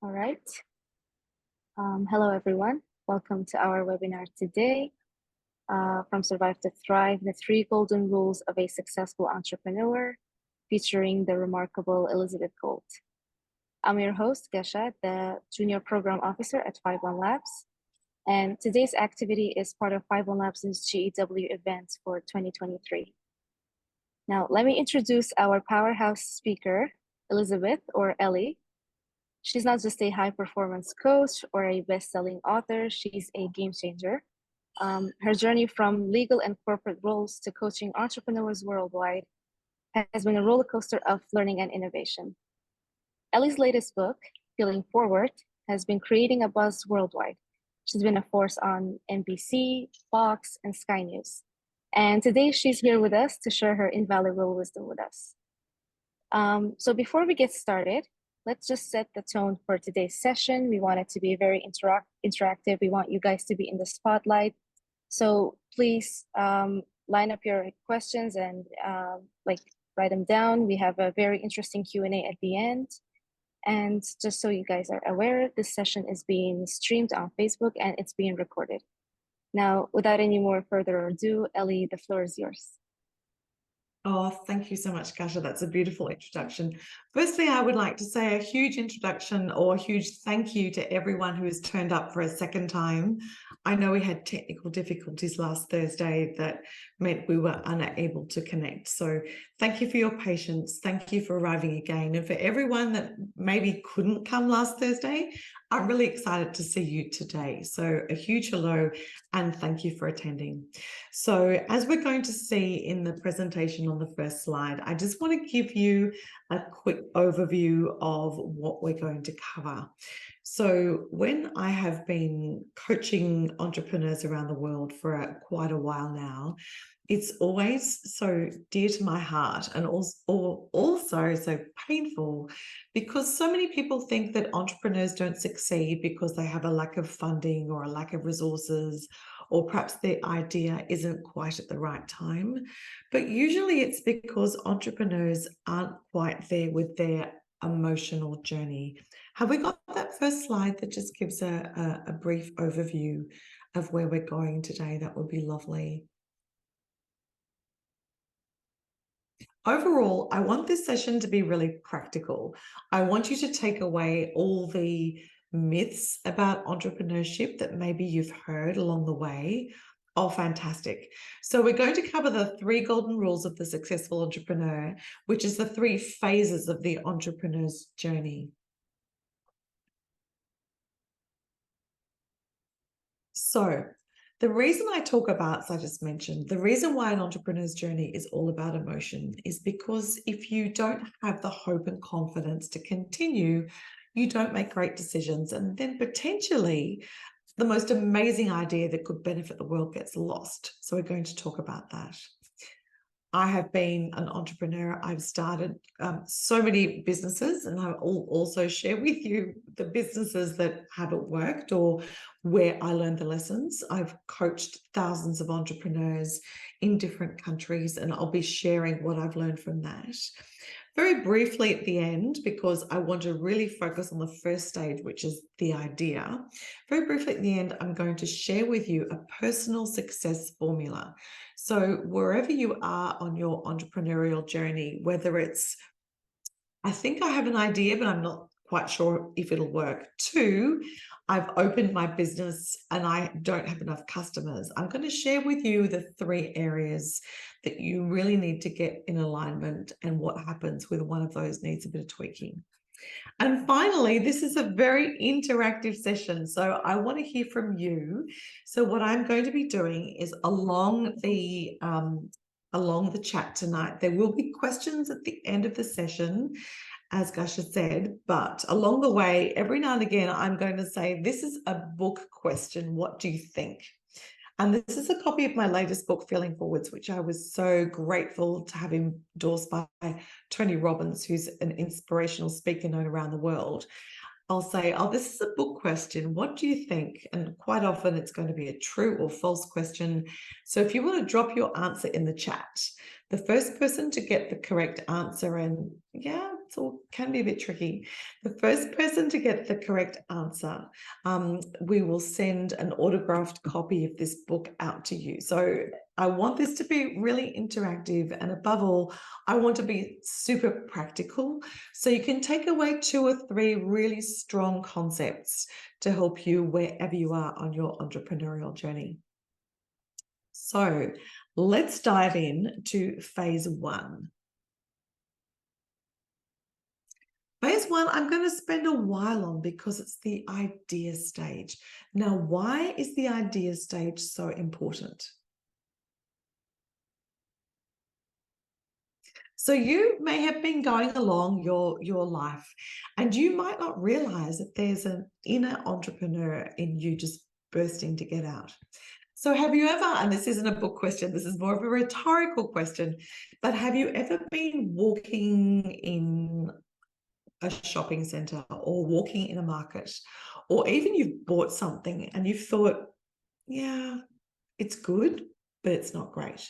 All right. Hello, everyone. Welcome to our webinar today from Survive to Thrive, the 3 golden rules of a successful entrepreneur, featuring the remarkable Elizabeth Gold. I'm your host, Gesha, the Junior Program Officer at 51 Labs. And today's activity is part of 51 Labs' GEW event for 2023. Now, let me introduce our powerhouse speaker, Elizabeth, or Ellie. She's not just a high-performance coach or a best-selling author, she's a game changer. Her journey from legal and corporate roles to coaching entrepreneurs worldwide has been a roller coaster of learning and innovation. Ellie's latest book, Feeling Forward, has been creating a buzz worldwide. She's been a force on NBC, Fox, and Sky News. And today she's here with us to share her invaluable wisdom with us. So before we get started, let's just set the tone for today's session. We want it to be very interactive. We want you guys to be in the spotlight. So please line up your questions and write them down. We have a very interesting Q&A at the end. And just so you guys are aware, this session is being streamed on Facebook and it's being recorded. Now, without any more further ado, Ellie, the floor is yours. Oh, thank you so much, Kasha. That's a beautiful introduction. Firstly, I would like to say a huge introduction or a huge thank you to everyone who has turned up for a second time. I know we had technical difficulties last Thursday that meant we were unable to connect. So thank you for your patience. Thank you for arriving again. And for everyone that maybe couldn't come last Thursday, I'm really excited to see you today. So a huge hello and thank you for attending. So as we're going to see in the presentation on the first slide, I just want to give you a quick overview of what we're going to cover. So when I have been coaching entrepreneurs around the world for quite a while now, it's always so dear to my heart and also so painful because so many people think that entrepreneurs don't succeed because they have a lack of funding or a lack of resources, or perhaps their idea isn't quite at the right time. But usually it's because entrepreneurs aren't quite there with their emotional journey. Have we got that first slide that just gives a brief overview of where we're going today? That would be lovely. Overall, I want this session to be really practical. I want you to take away all the myths about entrepreneurship that maybe you've heard along the way. Oh, fantastic. So we're going to cover the 3 golden rules of the successful entrepreneur, which is the 3 phases of the entrepreneur's journey. So the reason I talk about, as I just mentioned, the reason why an entrepreneur's journey is all about emotion is because if you don't have the hope and confidence to continue, you don't make great decisions. And then potentially the most amazing idea that could benefit the world gets lost. So we're going to talk about that. I have been an entrepreneur. I've started so many businesses, and I will also share with you the businesses that haven't worked or where I learned the lessons. I've coached thousands of entrepreneurs in different countries, and I'll be sharing what I've learned from that. Very briefly at the end, because I want to really focus on the first stage, which is the idea. Very briefly at the end, I'm going to share with you a personal success formula. So wherever you are on your entrepreneurial journey, whether it's, I think I have an idea, but I'm not quite sure if it'll work. 2, I've opened my business and I don't have enough customers. I'm going to share with you the 3 areas that you really need to get in alignment and what happens with one of those needs a bit of tweaking. And finally, this is a very interactive session, so I want to hear from you. So what I'm going to be doing is along the chat tonight, there will be questions at the end of the session, as Gasha said, but along the way, every now and again, I'm going to say, this is a book question. What do you think? And this is a copy of my latest book, Feeling Forwards, which I was so grateful to have endorsed by Tony Robbins, who's an inspirational speaker known around the world. I'll say, oh, this is a book question. What do you think? And quite often it's going to be a true or false question. So if you want to drop your answer in the chat, the first person to get the correct answer, and yeah, it all can be a bit tricky. The first person to get the correct answer, we will send an autographed copy of this book out to you. So I want this to be really interactive, and above all, I want to be super practical. So you can take away 2 or 3 really strong concepts to help you wherever you are on your entrepreneurial journey. So let's dive in to phase 1. Phase 1, I'm going to spend a while on because it's the idea stage. Now, why is the idea stage so important? So you may have been going along your life and you might not realize that there's an inner entrepreneur in you just bursting to get out. So have you ever, and this isn't a book question, this is more of a rhetorical question, but have you ever been walking in a shopping center or walking in a market, or even you've bought something and you've thought, yeah, it's good, but it's not great.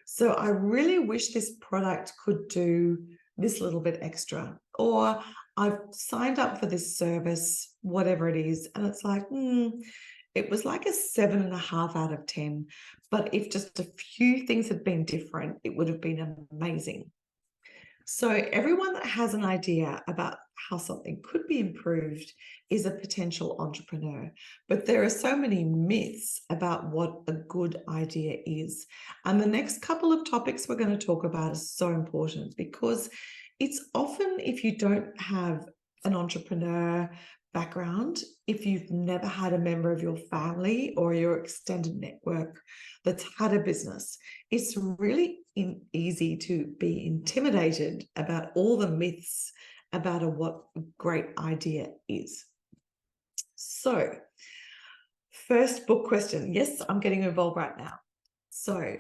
So I really wish this product could do this little bit extra, or I've signed up for this service, whatever it is, and it's like, it was like a 7.5 out of 10. But if just a few things had been different, it would have been amazing. So everyone that has an idea about how something could be improved is a potential entrepreneur. But there are so many myths about what a good idea is. And the next couple of topics we're going to talk about are so important because it's often, if you don't have an entrepreneur background, if you've never had a member of your family or your extended network that's had a business, it's really easy to be intimidated about all the myths about what a great idea is. So, first book question. Yes, I'm getting involved right now. So,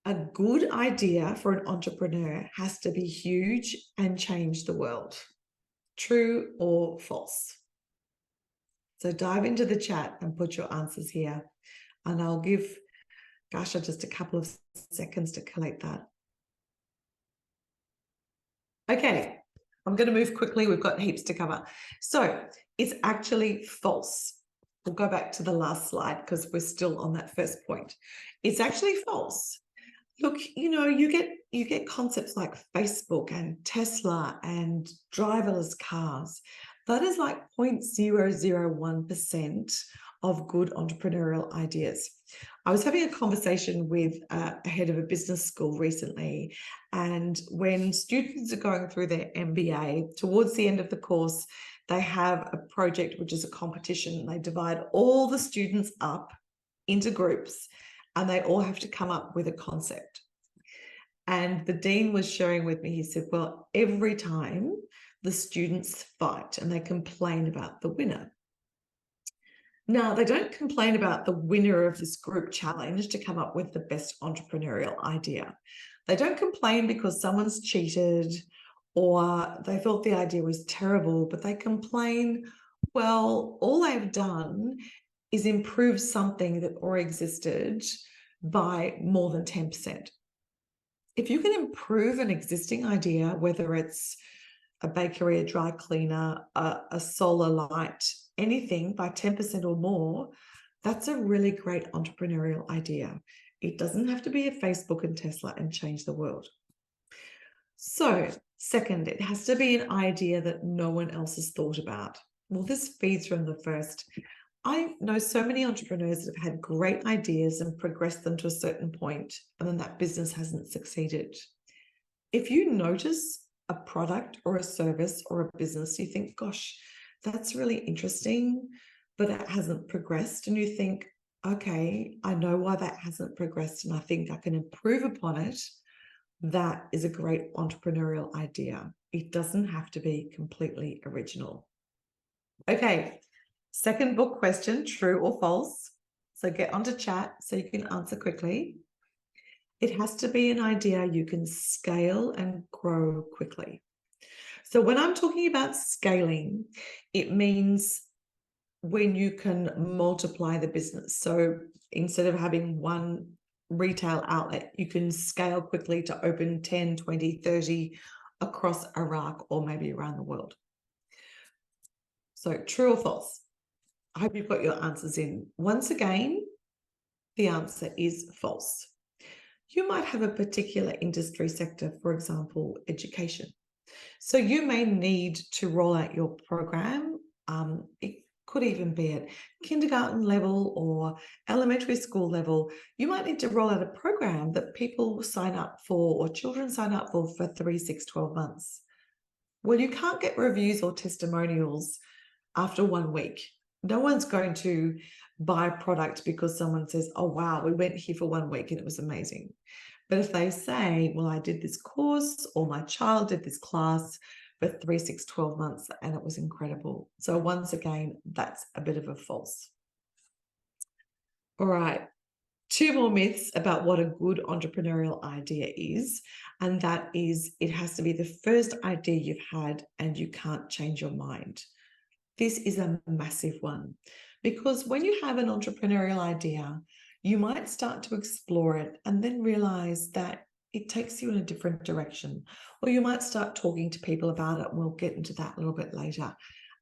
a good idea for an entrepreneur has to be huge and change the world. True or false? So dive into the chat and put your answers here. And I'll give Gasha just a couple of seconds to collate that. Okay, I'm going to move quickly. We've got heaps to cover. So it's actually false. We'll go back to the last slide because we're still on that first point. It's actually false. Look, you get concepts like Facebook and Tesla and driverless cars. That is like 0.001% of good entrepreneurial ideas. I was having a conversation with a head of a business school recently, and when students are going through their MBA, towards the end of the course, they have a project which is a competition. They divide all the students up into groups, and they all have to come up with a concept. And the dean was sharing with me, he said, well, every time the students fight and they complain about the winner. Now, they don't complain about the winner of this group challenge to come up with the best entrepreneurial idea. They don't complain because someone's cheated or they thought the idea was terrible, but they complain, well, all they've done is improve something that already existed by more than 10%. If you can improve an existing idea, whether it's a bakery, a dry cleaner, a solar light, anything by 10% or more, that's a really great entrepreneurial idea. It doesn't have to be a Facebook and Tesla and change the world. So, second, it has to be an idea that no one else has thought about. Well, this feeds from the first. I know so many entrepreneurs that have had great ideas and progressed them to a certain point, and then that business hasn't succeeded. If you notice a product or a service or a business, you think, gosh, that's really interesting, but it hasn't progressed. And you think, okay, I know why that hasn't progressed and I think I can improve upon it. That is a great entrepreneurial idea. It doesn't have to be completely original. Okay, second book question, true or false? So get onto chat so you can answer quickly. It has to be an idea you can scale and grow quickly. So when I'm talking about scaling, it means when you can multiply the business. So instead of having one retail outlet, you can scale quickly to open 10, 20, 30 across Iraq or maybe around the world. So true or false? I hope you've got your answers in. Once again, the answer is false. You might have a particular industry sector, for example, education. So you may need to roll out your program. It could even be at kindergarten level or elementary school level. You might need to roll out a program that people sign up for or children sign up for 3, 6, 12 months. Well, you can't get reviews or testimonials after 1 week. No one's going to buy a product because someone says, oh, wow, we went here for 1 week and it was amazing. But if they say, well, I did this course or my child did this class for 3, 6, 12 months and it was incredible. So once again, that's a bit of a false. All right. 2 more myths about what a good entrepreneurial idea is. And that is it has to be the first idea you've had and you can't change your mind. This is a massive one because when you have an entrepreneurial idea, you might start to explore it and then realize that it takes you in a different direction. Or you might start talking to people about it. We'll get into that a little bit later.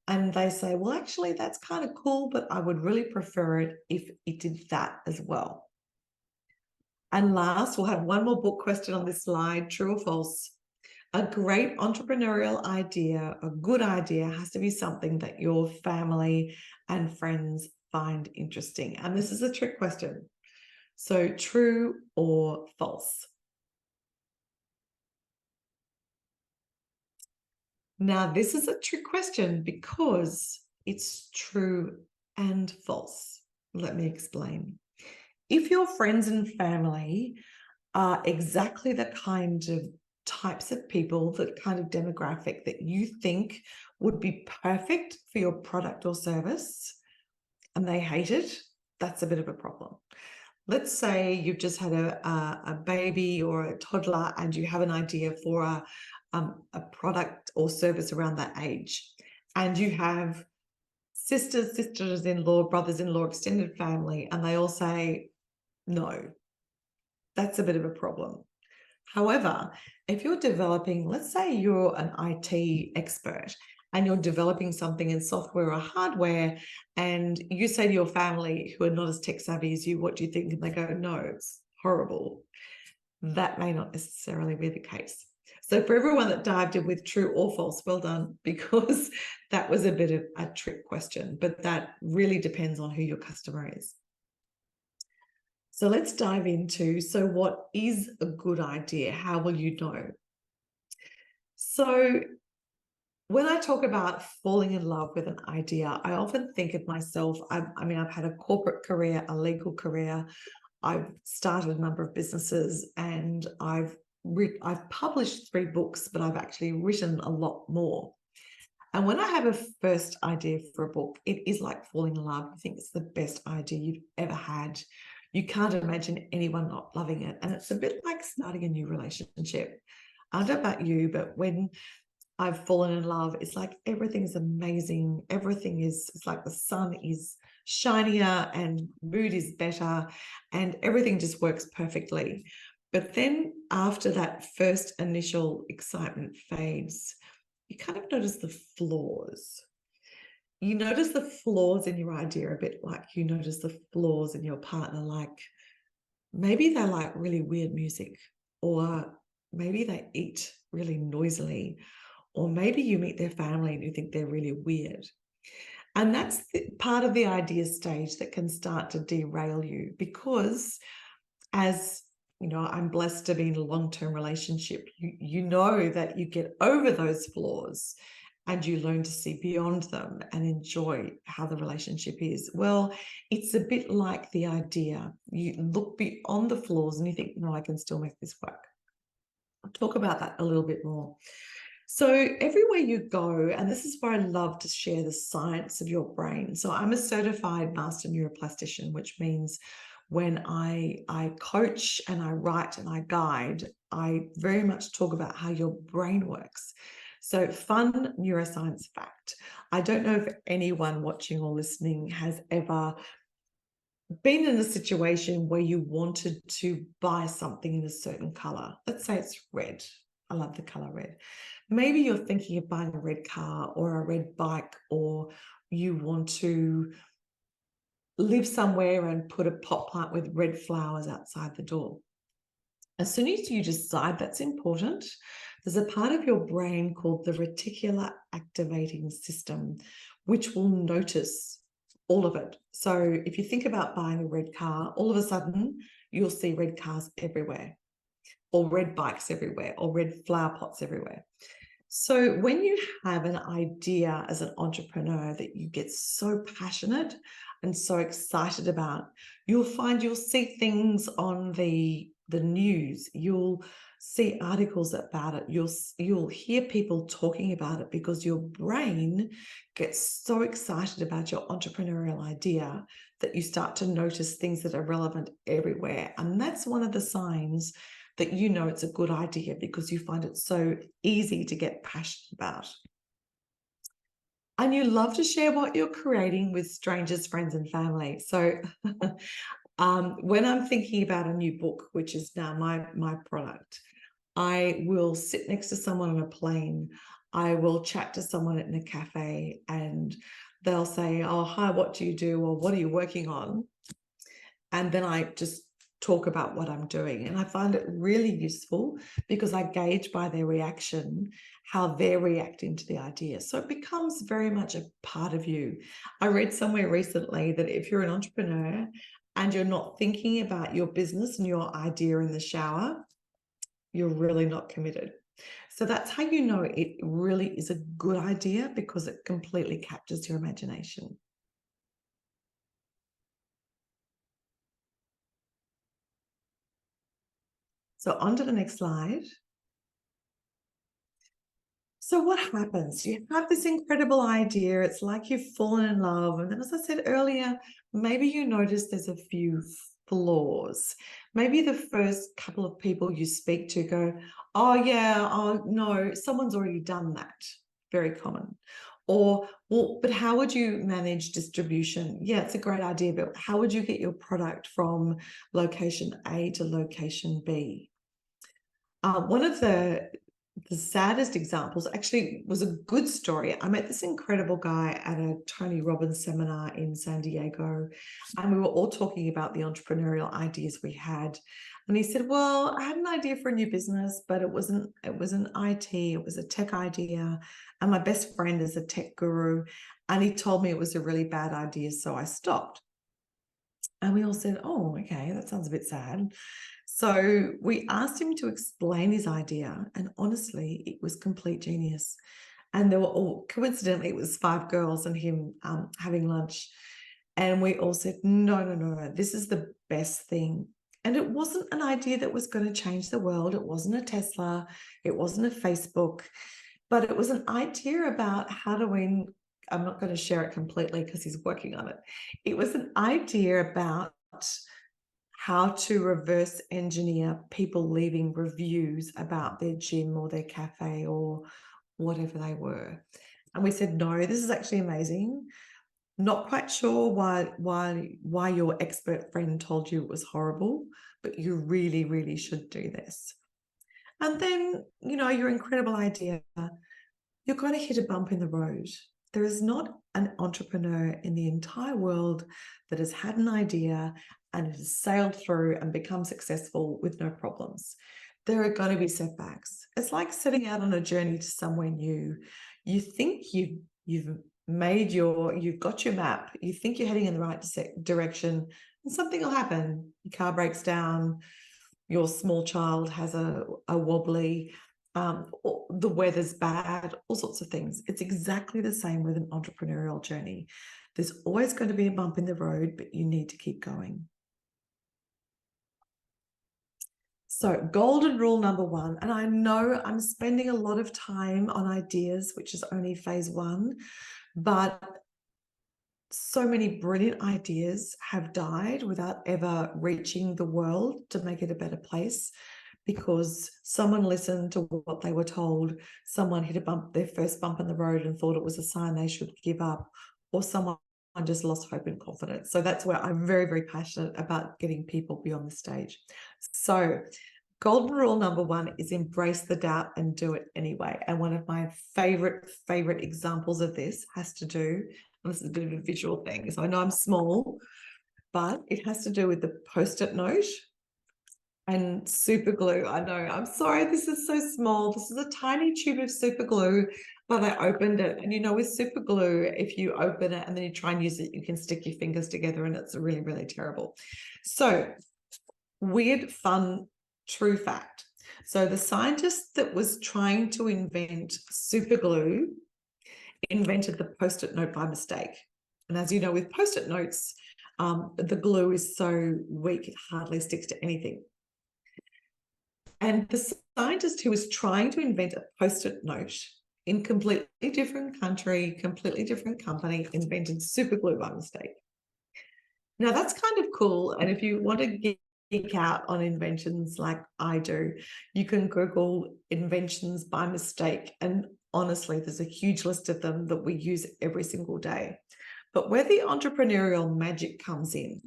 And they say, well, actually, that's kind of cool, but I would really prefer it if it did that as well. And last, we'll have one more book question on this slide, true or false. A great entrepreneurial idea, a good idea, has to be something that your family and friends find interesting. And this is a trick question. So true or false? Now, this is a trick question because it's true and false. Let me explain. If your friends and family are exactly the kind of types of people, the kind of demographic that you think would be perfect for your product or service, and they hate it, that's a bit of a problem. Let's say you've just had a baby or a toddler and you have an idea for a product or service around that age, and you have sisters-in-law, brothers-in-law, extended family, and they all say, no, that's a bit of a problem. However, if you're developing, let's say you're an IT expert and you're developing something in software or hardware, and you say to your family who are not as tech savvy as you, what do you think? And they go, no, it's horrible. That may not necessarily be the case. So for everyone that dived in with true or false, well done, because that was a bit of a trick question, but that really depends on who your customer is. So let's dive into, so what is a good idea? How will you know? So when I talk about falling in love with an idea, I often think of myself, I mean, I've had a corporate career, a legal career, I've started a number of businesses, and I've published 3 books, but I've actually written a lot more. And when I have a first idea for a book, it is like falling in love. You think it's the best idea you've ever had. You can't imagine anyone not loving it. And it's a bit like starting a new relationship. I don't know about you, but when I've fallen in love, it's like everything's amazing. Everything is, it's like the sun is shinier and mood is better and everything just works perfectly. But then after that first initial excitement fades, you kind of notice the flaws. You notice the flaws in your idea a bit like you notice the flaws in your partner, like maybe they like really weird music, or maybe they eat really noisily, or maybe you meet their family and you think they're really weird. And that's part of the idea stage that can start to derail you, because as you know, I'm blessed to be in a long-term relationship. You know that you get over those flaws and you learn to see beyond them and enjoy how the relationship is. Well, it's a bit like the idea. You look beyond the flaws and you think, no, I can still make this work. I'll talk about that a little bit more. So everywhere you go, and this is where I love to share the science of your brain. So I'm a certified master neuroplastician, which means when I coach and I write and I guide, I very much talk about how your brain works. So, fun neuroscience fact. I don't know if anyone watching or listening has ever been in a situation where you wanted to buy something in a certain color. Let's say it's red. I love the color red. Maybe you're thinking of buying a red car or a red bike, or you want to live somewhere and put a pot plant with red flowers outside the door. As soon as you decide that's important, there's a part of your brain called the reticular activating system, which will notice all of it. So if you think about buying a red car, all of a sudden you'll see red cars everywhere, or red bikes everywhere, or red flower pots everywhere. So when you have an idea as an entrepreneur that you get so passionate and so excited about, you'll find you'll see things on the news, you'll see articles about it, you'll hear people talking about it, because your brain gets so excited about your entrepreneurial idea that you start to notice things that are relevant everywhere. And that's one of the signs that you know it's a good idea, because you find it so easy to get passionate about. And you love to share what you're creating with strangers, friends, and family. So when I'm thinking about a new book, which is now my product, I will sit next to someone on a plane. I will chat to someone in a cafe, and they'll say, "Oh, hi, what do you do?" or "What are you working on?" And then I just talk about what I'm doing. And I find it really useful, because I gauge by their reaction how they're reacting to the idea. So it becomes very much a part of you. I read somewhere recently that if you're an entrepreneur and you're not thinking about your business and your idea in the shower, you're really not committed. So that's how you know it really is a good idea, because it completely captures your imagination. So on to the next slide. So what happens? You have this incredible idea. It's like you've fallen in love. And then, as I said earlier, maybe you notice there's a few flaws. Maybe the first couple of people you speak to go, "Oh, yeah, oh, no, someone's already done that." Very common. Or, "Well, but how would you manage distribution?" Yeah, it's a great idea, but how would you get your product from location A to location B? One of the saddest examples actually was a good story. I met this incredible guy at a Tony Robbins seminar in San Diego, and we were all talking about the entrepreneurial ideas we had. And he said, "Well, I had an idea for a new business, but it was an IT, it was a tech idea, and my best friend is a tech guru, and he told me it was a really bad idea, so I stopped." And we all said, "Oh, okay, that sounds a bit sad." So we asked him to explain his idea, and honestly, it was complete genius. And there were all, coincidentally, it was 5 girls and him having lunch. And we all said, "No, no, no, no, this is the best thing." And it wasn't an idea that was going to change the world. It wasn't a Tesla. It wasn't a Facebook, but it was an idea about how to win. I'm not going to share it completely because he's working on it. It was an idea about how to reverse engineer people leaving reviews about their gym or their cafe or whatever they were. And we said, "No, this is actually amazing. Not quite sure why your expert friend told you it was horrible, but you really, really should do this." And then, your incredible idea, you're going to hit a bump in the road. There is not an entrepreneur in the entire world that has had an idea and it has sailed through and become successful with no problems. There are going to be setbacks. It's like setting out on a journey to somewhere new. You think you've got your map. You think you're heading in the right direction, and something will happen. Your car breaks down. Your small child has a wobbly. The weather's bad, all sorts of things. It's exactly the same with an entrepreneurial journey. There's always going to be a bump in the road, but you need to keep going. So, golden rule number 1, and I know I'm spending a lot of time on ideas, which is only phase 1, but so many brilliant ideas have died without ever reaching the world to make it a better place, because someone listened to what they were told, someone hit their first bump in the road and thought it was a sign they should give up, or someone just lost hope and confidence. So that's where I'm very, very passionate about getting people beyond the stage. So golden rule number one is embrace the doubt and do it anyway. And one of my favorite examples of this has to do, and this is a bit of a visual thing, so I know I'm small, but it has to do with the Post-it note and super glue. I know, I'm sorry, this is so small. This is a tiny tube of super glue, but I opened it. And you know, with super glue, if you open it and then you try and use it, you can stick your fingers together and it's really, really terrible. So weird, fun, true fact. So the scientist that was trying to invent super glue invented the Post-it note by mistake. And as you know, with Post-it notes, the glue is so weak, it hardly sticks to anything. And the scientist who was trying to invent a Post-it note in completely different country, completely different company, invented super glue by mistake. Now that's kind of cool. And if you want to geek out on inventions like I do, you can Google inventions by mistake. And honestly, there's a huge list of them that we use every single day. But where the entrepreneurial magic comes in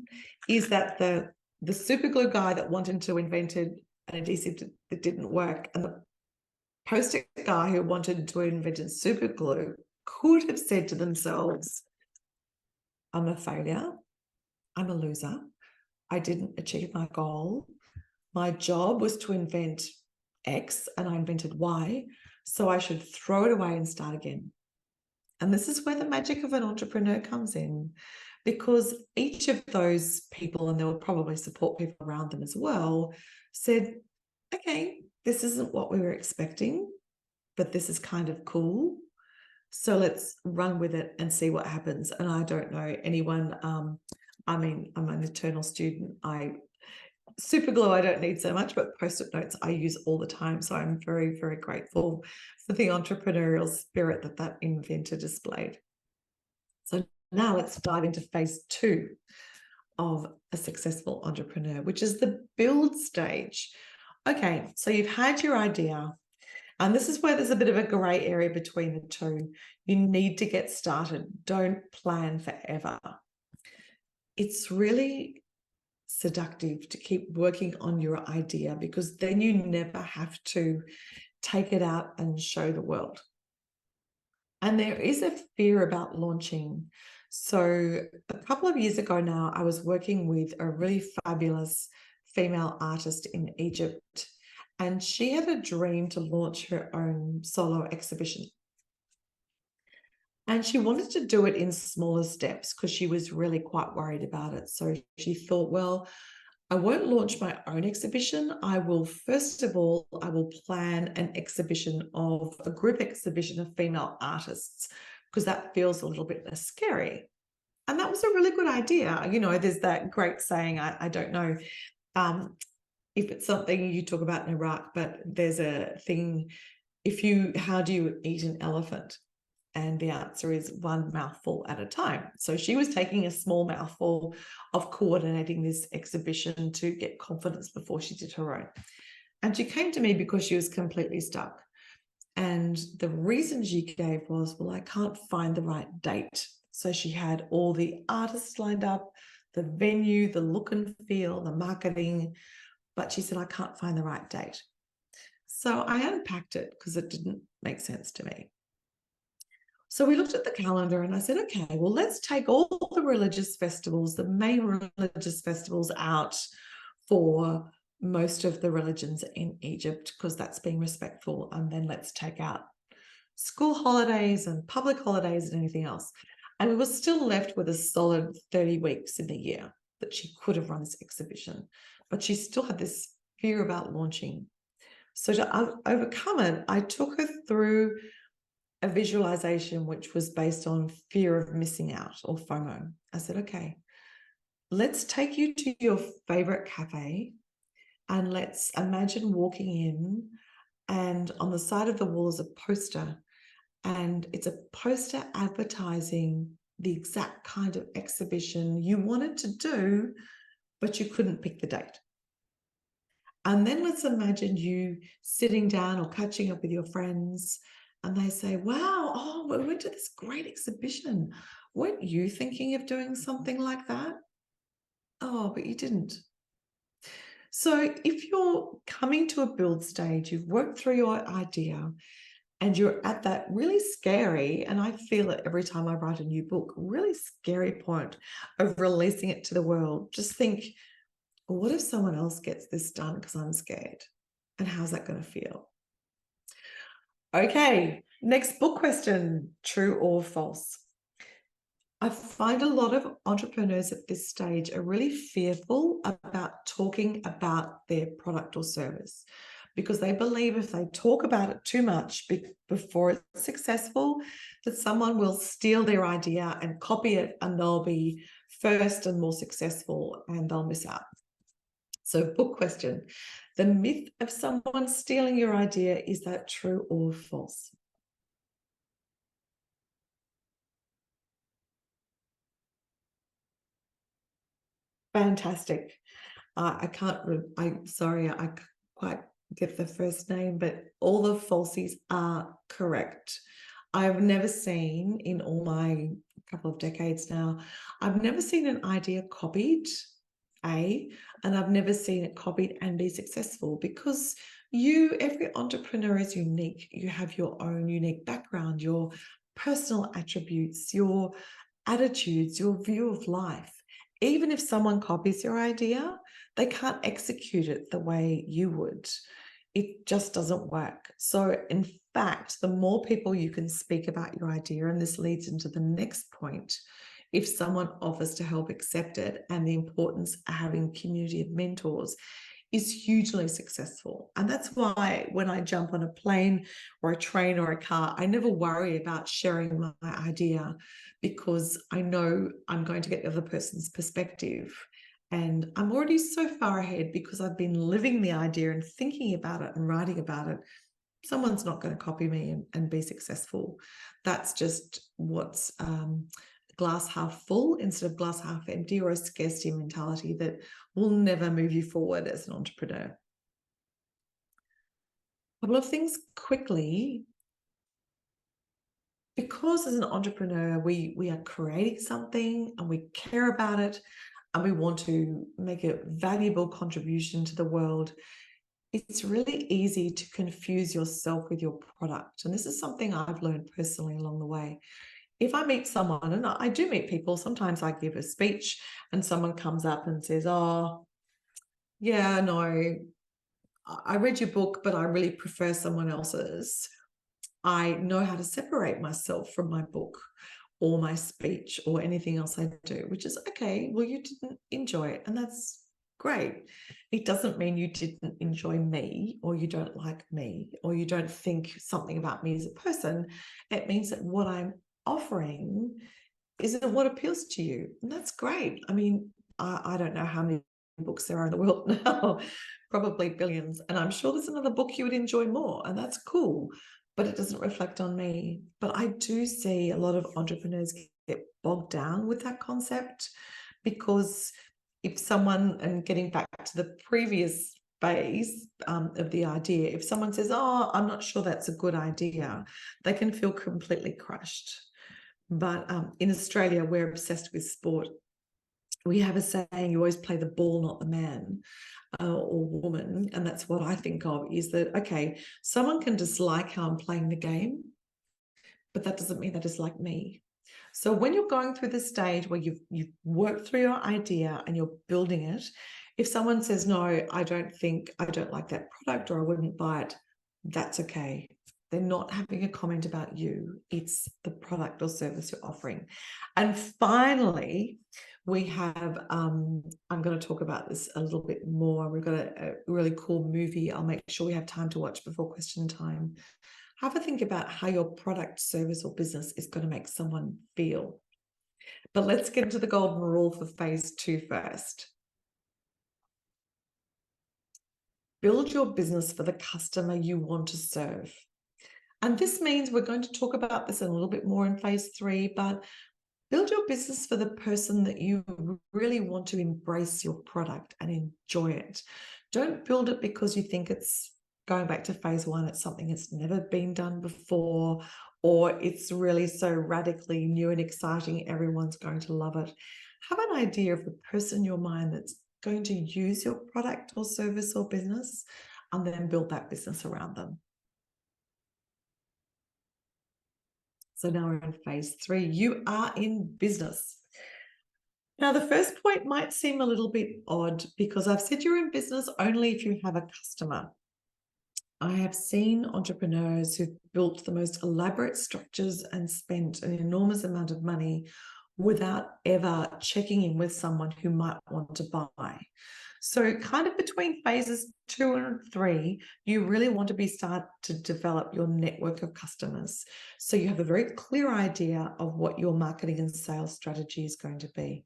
is that the super glue guy that wanted to invent an adhesive that didn't work, and the Post-it guy who wanted to invent super glue could have said to themselves, I'm a failure, I'm a loser, I didn't achieve my goal, my job was to invent X and I invented Y, so I should throw it away and start again. And this is where the magic of an entrepreneur comes in, because each of those people, and there were probably support people around them as well, said, okay, this isn't what we were expecting, but this is kind of cool. So let's run with it and see what happens. And I don't know anyone, I mean, I'm an eternal student. Super glue, I don't need so much, but Post-it notes I use all the time. So I'm very, very grateful for the entrepreneurial spirit that inventor displayed. So now let's dive into phase 2 of a successful entrepreneur, which is the build stage. Okay, so you've had your idea, and this is where there's a bit of a gray area between the two. You need to get started. Don't plan forever. It's really seductive to keep working on your idea, because then you never have to take it out and show the world. And there is a fear about launching. So a couple of years ago now, I was working with a really fabulous female artist in Egypt, and she had a dream to launch her own solo exhibition. And she wanted to do it in smaller steps because she was really quite worried about it. So she thought, well, I won't launch my own exhibition. I will, first of all, I will plan an exhibition of a group exhibition of female artists, because that feels a little bit less scary. And that was a really good idea. You know, there's that great saying, I don't know if it's something you talk about in Iraq, but there's a thing, how do you eat an elephant? And the answer is one mouthful at a time. So she was taking a small mouthful of coordinating this exhibition to get confidence before she did her own. And she came to me because she was completely stuck. And the reason she gave was, well, I can't find the right date. So she had all the artists lined up, the venue, the look and feel, the marketing, but she said, I can't find the right date. So I unpacked it because it didn't make sense to me. So we looked at the calendar and I said, okay, well, let's take all the religious festivals, the main religious festivals, out for most of the religions in Egypt, because that's being respectful. And then let's take out school holidays and public holidays and anything else. And we were still left with a solid 30 weeks in the year that she could have run this exhibition, but she still had this fear about launching. So to overcome it, I took her through a visualization which was based on fear of missing out, or FOMO. I said, okay, let's take you to your favorite cafe and let's imagine walking in, and on the side of the wall is a poster, and it's a poster advertising the exact kind of exhibition you wanted to do, but you couldn't pick the date. And then let's imagine you sitting down or catching up with your friends and they say, wow, oh, we went to this great exhibition. Weren't you thinking of doing something like that? Oh, but you didn't. So if you're coming to a build stage, you've worked through your idea and you're at that really scary, and I feel it every time I write a new book, really scary point of releasing it to the world. Just think, well, what if someone else gets this done because I'm scared? And how's that going to feel? Okay, next book question, true or false? I find a lot of entrepreneurs at this stage are really fearful about talking about their product or service because they believe if they talk about it too much before it's successful, that someone will steal their idea and copy it and they'll be first and more successful and they'll miss out. So, book question, the myth of someone stealing your idea, is that true or false? Fantastic. I can't, I'm sorry, quite get the first name, but all the falsies are correct. I've never seen in all my couple of decades now, I've never seen an idea copied, and I've never seen it copied and be successful because every entrepreneur is unique. You have your own unique background, your personal attributes, your attitudes, your view of life. Even if someone copies your idea, they can't execute it the way you would. It just doesn't work. So, in fact, the more people you can speak about your idea, and this leads into the next point, if someone offers to help accept it, and the importance of having community of mentors is hugely successful. And that's why when I jump on a plane or a train or a car, I never worry about sharing my idea because I know I'm going to get the other person's perspective. And I'm already so far ahead because I've been living the idea and thinking about it and writing about it. Someone's not going to copy me and be successful. That's just what's glass half full instead of glass half empty, or a scarcity mentality that will never move you forward as an entrepreneur. A couple of things quickly. Because as an entrepreneur, we are creating something and we care about it and we want to make a valuable contribution to the world, it's really easy to confuse yourself with your product. And this is something I've learned personally along the way. If I meet someone, and I do meet people, sometimes I give a speech and someone comes up and says, oh, yeah, no, I read your book, but I really prefer someone else's. I know how to separate myself from my book or my speech or anything else I do, which is okay. Well, you didn't enjoy it, and that's great. It doesn't mean you didn't enjoy me or you don't like me or you don't think something about me as a person. It means that what I'm offering isn't what appeals to you. And that's great. I mean, I don't know how many books there are in the world now, probably billions. And I'm sure there's another book you would enjoy more, and that's cool, but it doesn't reflect on me. But I do see a lot of entrepreneurs get bogged down with that concept because if someone, and getting back to the previous phase of the idea, if someone says, oh, I'm not sure that's a good idea, they can feel completely crushed. But in Australia, we're obsessed with sport. We have a saying, you always play the ball, not the man or woman. And that's what I think of, is that, okay, someone can dislike how I'm playing the game, but that doesn't mean they dislike me. So when you're going through the stage where you've worked through your idea and you're building it, if someone says, no, I don't like that product, or I wouldn't buy it, that's okay. They're not having a comment about you. It's the product or service you're offering. And finally, we have, I'm going to talk about this a little bit more. We've got a really cool movie I'll make sure we have time to watch before question time. Have a think about how your product, service, or business is going to make someone feel. But let's get into the golden rule for phase 2 first. Build your business for the customer you want to serve. And this means we're going to talk about this a little bit more in phase 3, but build your business for the person that you really want to embrace your product and enjoy it. Don't build it because you think it's going back to phase one, it's something that's never been done before, or it's really so radically new and exciting, everyone's going to love it. Have an idea of the person in your mind that's going to use your product or service or business, and then build that business around them. So now we're in phase three. You are in business. Now, the first point might seem a little bit odd because I've said you're in business only if you have a customer. I have seen entrepreneurs who've built the most elaborate structures and spent an enormous amount of money without ever checking in with someone who might want to buy. So kind of between phases 2 and 3, you really want to start to develop your network of customers. So you have a very clear idea of what your marketing and sales strategy is going to be.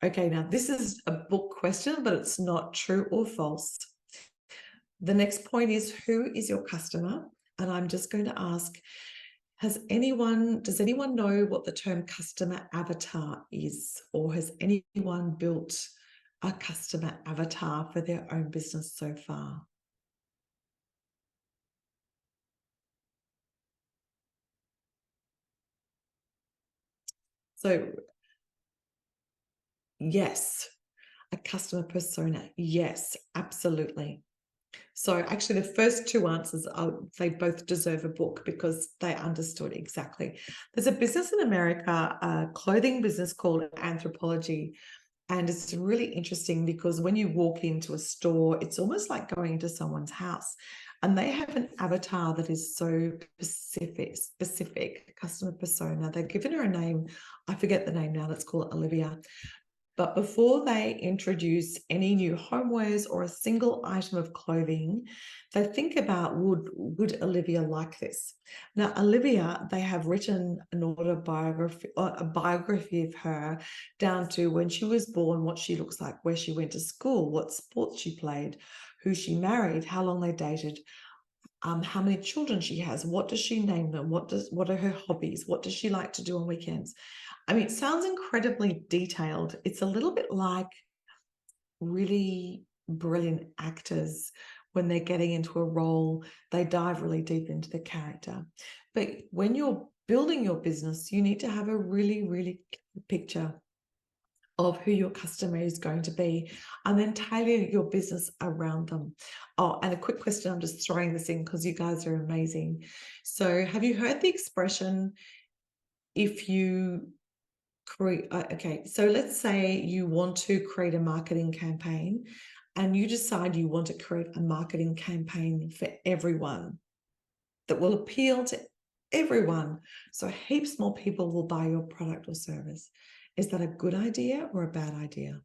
Okay, now this is a book question, but it's not true or false. The next point is, who is your customer? And I'm just going to ask, does anyone know what the term customer avatar is? Or has anyone built a customer avatar for their own business so far? So yes, a customer persona. Yes, absolutely. So actually the first two answers, they both deserve a book because they understood exactly. There's a business in America, a clothing business called Anthropologie. And it's really interesting because when you walk into a store, it's almost like going into someone's house. And they have an avatar that is so specific customer persona. They've given her a name. I forget the name now. Let's call it Olivia. But before they introduce any new homewares or a single item of clothing, they think about, would Olivia like this? Now, Olivia, they have written an autobiography, a biography of her down to when she was born, what she looks like, where she went to school, what sports she played, who she married, how long they dated, how many children she has, what does she name them, what are her hobbies, what does she like to do on weekends. I mean, it sounds incredibly detailed. It's a little bit like really brilliant actors when they're getting into a role, they dive really deep into the character. But when you're building your business, you need to have a really, really clear picture of who your customer is going to be, and then tailor your business around them. Oh, and a quick question, I'm just throwing this in because you guys are amazing. So have you heard the expression, if you okay, so let's say you want to create a marketing campaign and you decide you want to create a marketing campaign for everyone that will appeal to everyone. So heaps more people will buy your product or service. Is that a good idea or a bad idea?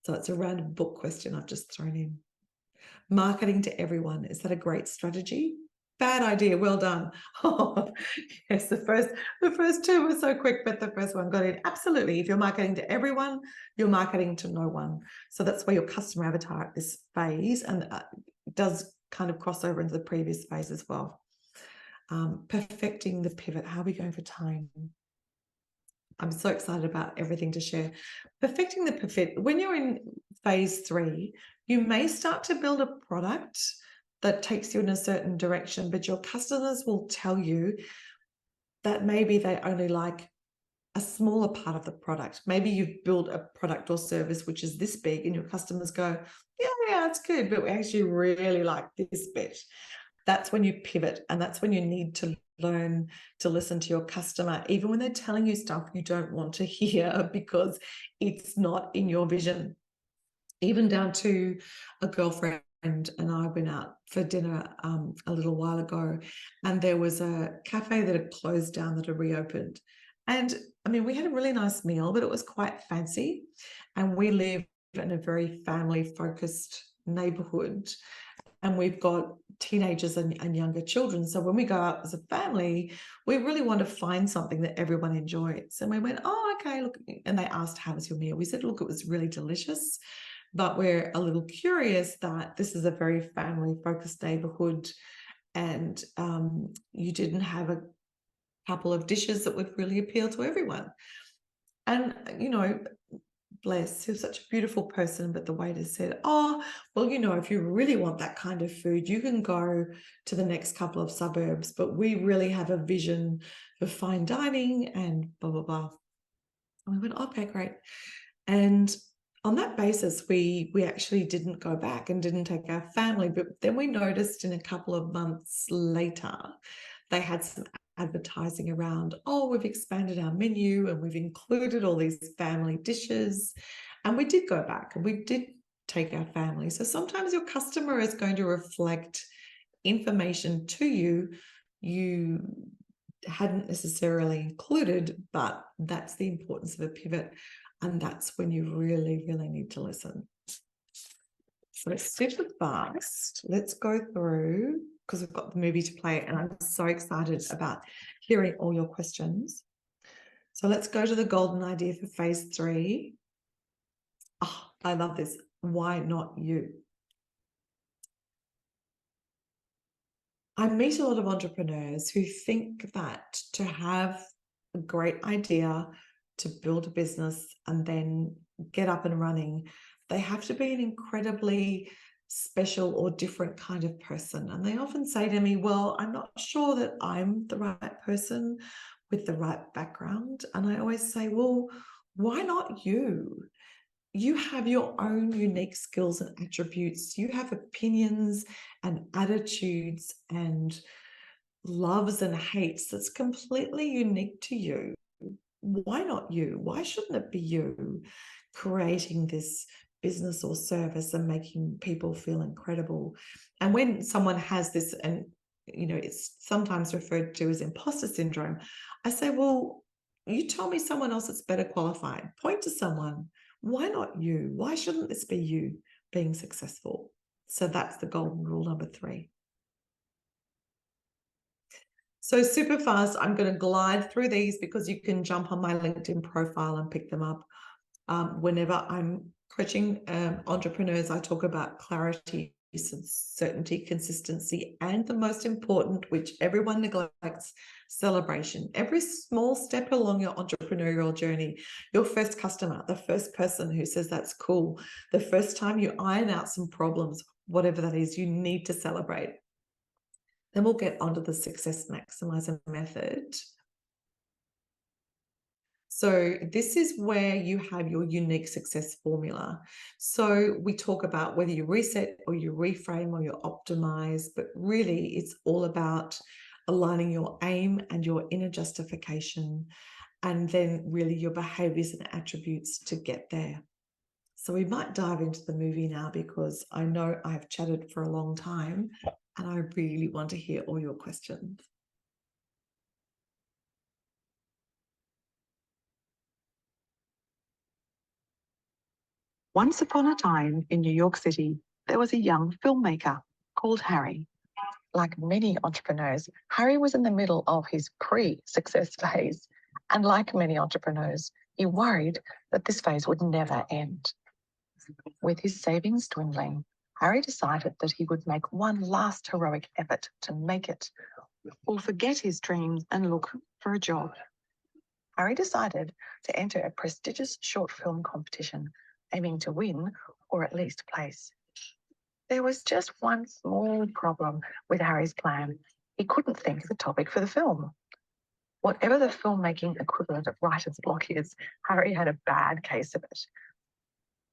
So it's a random book question I've just thrown in. Marketing to everyone, is that a great strategy? Bad idea. Well done. Oh, yes, the first two were so quick, but the first one got in. Absolutely. If you're marketing to everyone, you're marketing to no one. So that's where your customer avatar at this phase, and does kind of cross over into the previous phase as well. Perfecting the pivot. How are we going for time? I'm so excited about everything to share. Perfecting the pivot. When you're in phase 3, you may start to build a product that takes you in a certain direction, but your customers will tell you that maybe they only like a smaller part of the product. Maybe you've built a product or service which is this big, and your customers go, yeah, it's good, but we actually really like this bit. That's when you pivot, and that's when you need to learn to listen to your customer, even when they're telling you stuff you don't want to hear because it's not in your vision. Even down to a girlfriend and I went out for dinner a little while ago, and there was a cafe that had closed down that had reopened. And I mean, we had a really nice meal, but it was quite fancy. And we live in a very family-focused neighborhood, and we've got teenagers and younger children. So when we go out as a family, we really want to find something that everyone enjoys. And we went, oh, okay, look. And they asked, how was your meal? We said, look, it was really delicious, but we're a little curious that this is a very family-focused neighborhood, and you didn't have a couple of dishes that would really appeal to everyone. And, you know, bless. He was such a beautiful person, but the waiter said, oh, well, you know, if you really want that kind of food, you can go to the next couple of suburbs, but we really have a vision for fine dining and blah, blah, blah. And we went, okay, great. And on that basis, we actually didn't go back and didn't take our family. But then we noticed in a couple of months later, they had some advertising around, oh, we've expanded our menu and we've included all these family dishes. And we did go back and we did take our family. So sometimes your customer is going to reflect information to you hadn't necessarily included, but that's the importance of a pivot. And that's when you really, really need to listen. So it's super fast. Let's go through because we've got the movie to play and I'm so excited about hearing all your questions. So let's go to the golden idea for phase 3. Oh, I love this. Why not you? I meet a lot of entrepreneurs who think that to have a great idea, to build a business and then get up and running, they have to be an incredibly special or different kind of person. And they often say to me, well, I'm not sure that I'm the right person with the right background. And I always say, well, why not you? You have your own unique skills and attributes. You have opinions and attitudes and loves and hates that's completely unique to you. Why not you? Why shouldn't it be you creating this business or service and making people feel incredible? And when someone has this, and you know, it's sometimes referred to as imposter syndrome, I say, well, you tell me someone else that's better qualified. Point to someone. Why not you? Why shouldn't this be you being successful? So that's the golden rule number 3. So super fast, I'm going to glide through these because you can jump on my LinkedIn profile and pick them up. Whenever I'm coaching entrepreneurs, I talk about clarity, certainty, consistency, and the most important, which everyone neglects, celebration. Every small step along your entrepreneurial journey, your first customer, the first person who says that's cool, the first time you iron out some problems, whatever that is, you need to celebrate. Then we'll get onto the success maximizer method. So this is where you have your unique success formula. So we talk about whether you reset or you reframe or you optimize, but really it's all about aligning your aim and your inner justification, and then really your behaviors and attributes to get there. So we might dive into the movie now because I know I've chatted for a long time and I really want to hear all your questions. Once upon a time in New York City, there was a young filmmaker called Harry. Like many entrepreneurs, Harry was in the middle of his pre-success phase. And like many entrepreneurs, he worried that this phase would never end. With his savings dwindling, Harry decided that he would make one last heroic effort to make it, or forget his dreams and look for a job. Harry decided to enter a prestigious short film competition, aiming to win or at least place. There was just one small problem with Harry's plan. He couldn't think of a topic for the film. Whatever the filmmaking equivalent of writer's block is, Harry had a bad case of it.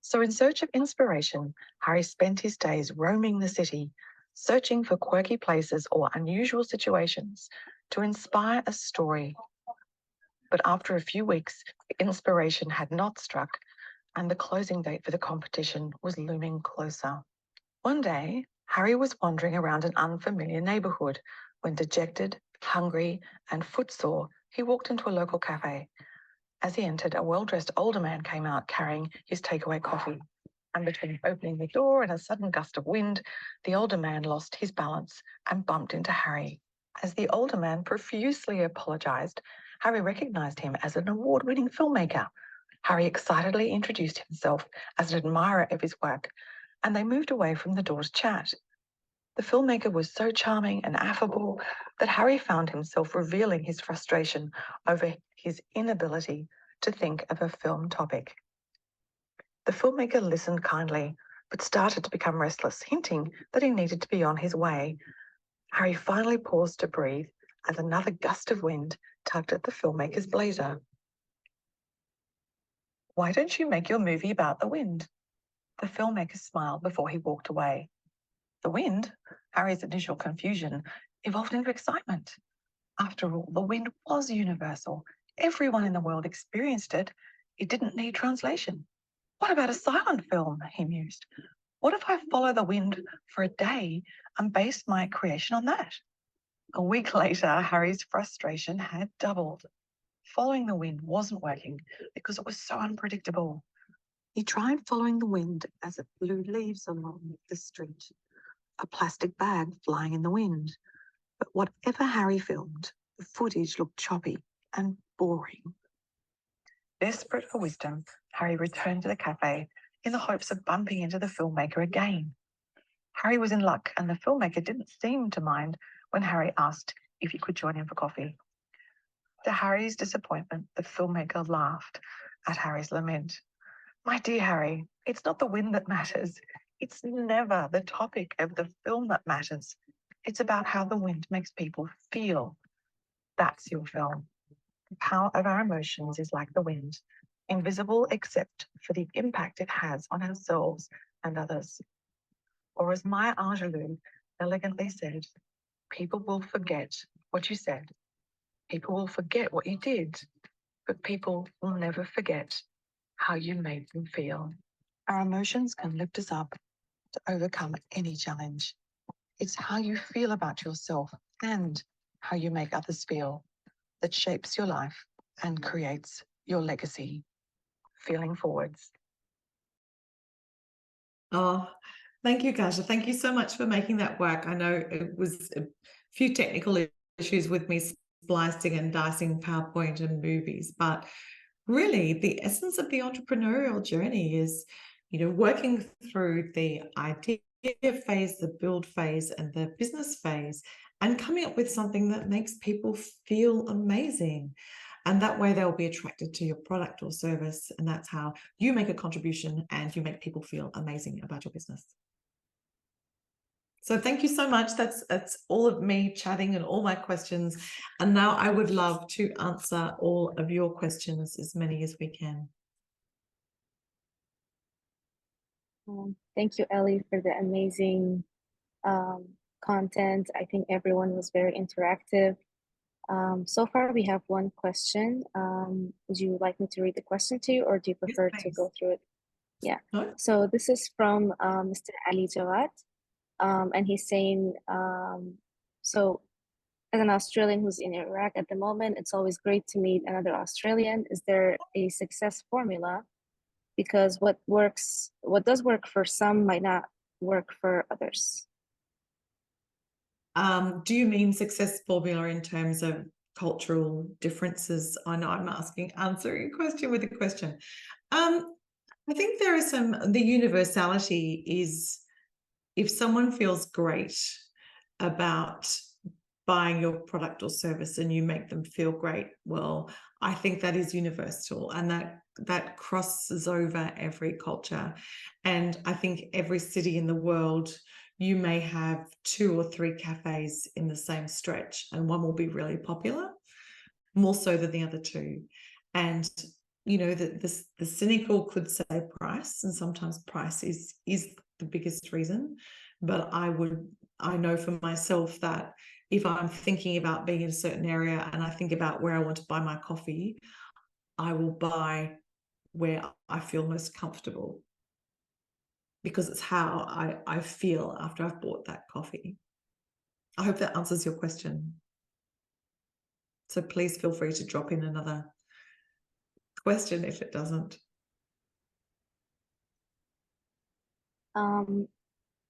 So in search of inspiration, Harry spent his days roaming the city, searching for quirky places or unusual situations to inspire a story. But after a few weeks, the inspiration had not struck, and the closing date for the competition was looming closer. One day, Harry was wandering around an unfamiliar neighborhood when, dejected, hungry, and footsore, he walked into a local cafe. As he entered, a well-dressed older man came out carrying his takeaway coffee. And between opening the door and a sudden gust of wind, the older man lost his balance and bumped into Harry. As the older man profusely apologized, Harry recognized him as an award-winning filmmaker. Harry excitedly introduced himself as an admirer of his work, and they moved away from the door to chat. The filmmaker was so charming and affable that Harry found himself revealing his frustration over his inability to think of a film topic. The filmmaker listened kindly, but started to become restless, hinting that he needed to be on his way. Harry finally paused to breathe as another gust of wind tugged at the filmmaker's blazer. "Why don't you make your movie about the wind?" The filmmaker smiled before he walked away. The wind, Harry's initial confusion, evolved into excitement. After all, the wind was universal. Everyone in the world experienced it. It didn't need translation. What about a silent film? He mused. What if I follow the wind for a day and base my creation on that? A week later, Harry's frustration had doubled. Following the wind wasn't working because it was so unpredictable. He tried following the wind as it blew leaves along the street, a plastic bag flying in the wind. But whatever Harry filmed, the footage looked choppy and boring. Desperate for wisdom, Harry returned to the cafe in the hopes of bumping into the filmmaker again. Harry was in luck, and the filmmaker didn't seem to mind when Harry asked if he could join him for coffee. To Harry's disappointment, the filmmaker laughed at Harry's lament. "My dear Harry, it's not the wind that matters. It's never the topic of the film that matters. It's about how the wind makes people feel. That's your film. The power of our emotions is like the wind, invisible except for the impact it has on ourselves and others." Or as Maya Angelou elegantly said, "People will forget what you said. People will forget what you did, but people will never forget how you made them feel." Our emotions can lift us up to overcome any challenge. It's how you feel about yourself and how you make others feel that shapes your life and creates your legacy. Feeling forwards. Oh, thank you, Kasha. Thank you so much for making that work. I know it was a few technical issues with me splicing and dicing PowerPoint and movies, but really the essence of the entrepreneurial journey is, working through the idea phase, the build phase, and the business phase, and coming up with something that makes people feel amazing. And that way they'll be attracted to your product or service. And that's how you make a contribution and you make people feel amazing about your business. So thank you so much. That's all of me chatting and all my questions. And now I would love to answer all of your questions, as many as we can. Thank you, Ellie, for the amazing content. I think everyone was very interactive. So far, we have one question. Would you like me to read the question to you, or do you prefer to go through it? Yeah. No? So this is from Mr. Ali Jawad, and he's saying, so as an Australian who's in Iraq at the moment, it's always great to meet another Australian. Is there a success formula? Because what does work for some might not work for others. Do you mean success formula in terms of cultural differences? I know I'm answering a question with a question. I think there is the universality is if someone feels great about buying your product or service and you make them feel great, well, I think that is universal, and that crosses over every culture. And I think every city in the world, you may have 2 or 3 cafes in the same stretch, and one will be really popular, more so than the other 2. And the cynical could say price, and sometimes price is the biggest reason. But I know for myself that if I'm thinking about being in a certain area and I think about where I want to buy my coffee, I will buy where I feel most comfortable, because it's how I feel after I've bought that coffee. I hope that answers your question. So please feel free to drop in another question if it doesn't.